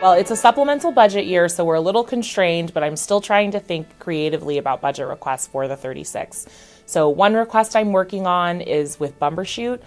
Well, it's a supplemental budget year, so we're a little constrained, but I'm still trying to think creatively about budget requests for the 36. So one request I'm working on is with Bumbershoot.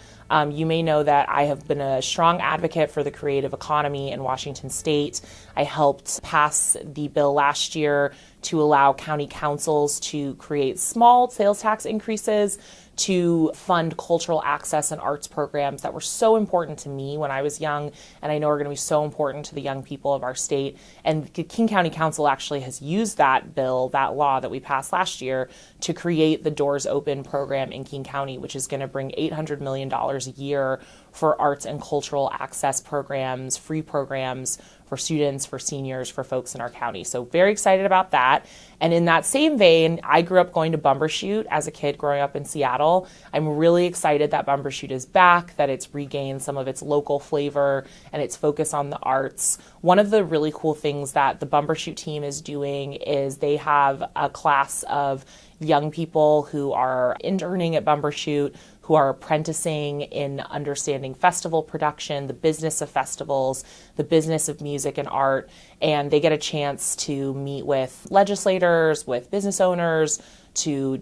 You may know that I have been a strong advocate for the creative economy in Washington State. I helped pass the bill last year to allow county councils to create small sales tax increases to fund cultural access and arts programs that were so important to me when I was young, and I know are going to be so important to the young people of our state. And King County Council actually has used that bill, that law that we passed last year, to create the Doors Open program in King County, which is going to bring $800 million a year for arts and cultural access programs, free programs for students, for seniors, for folks in our county. So very excited about that. And in that same vein, I grew up going to Bumbershoot as a kid growing up in Seattle. I'm really excited that Bumbershoot is back, that it's regained some of its local flavor and its focus on the arts. One of the really cool things that the Bumbershoot team is doing is they have a class of young people who are interning at Bumbershoot, who are apprenticing in understanding festival production, the business of festivals, the business of music and art, and they get a chance to meet with legislators, with business owners, to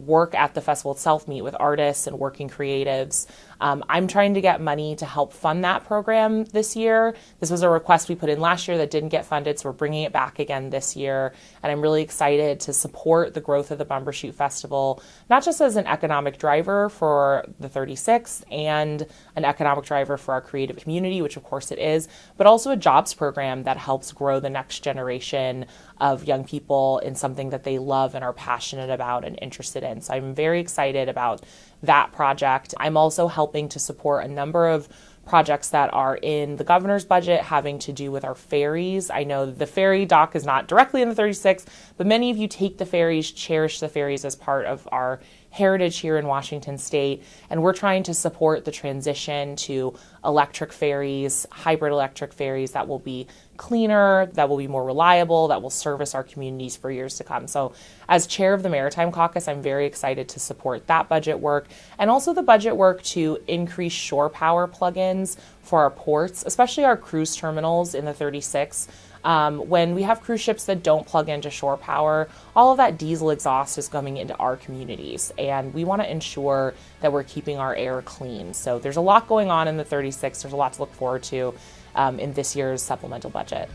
work at the festival itself, meet with artists and working creatives. I'm trying to get money to help fund that program this year. This was a request we put in last year that didn't get funded, so we're bringing it back again this year. And I'm really excited to support the growth of the Bumbershoot Festival, not just as an economic driver for the 36th and an economic driver for our creative community, which of course it is, but also a jobs program that helps grow the next generation of young people in something that they love and are passionate about and interested in. So I'm very excited about that project. I'm also helping to support a number of projects that are in the governor's budget having to do with our ferries. I know the ferry dock is not directly in the 36th, but many of you take the ferries, cherish the ferries as part of our heritage here in Washington State, and we're trying to support the transition to electric ferries, hybrid electric ferries that will be cleaner, that will be more reliable, that will service our communities for years to come. So as chair of the Maritime Caucus, I'm very excited to support that budget work and also the budget work to increase shore power plugins for our ports, especially our cruise terminals in the 36. When we have cruise ships that don't plug into shore power, all of that diesel exhaust is coming into our communities, and we want to ensure that we're keeping our air clean. So there's a lot going on in the 36. There's a lot to look forward to in this year's supplemental budget.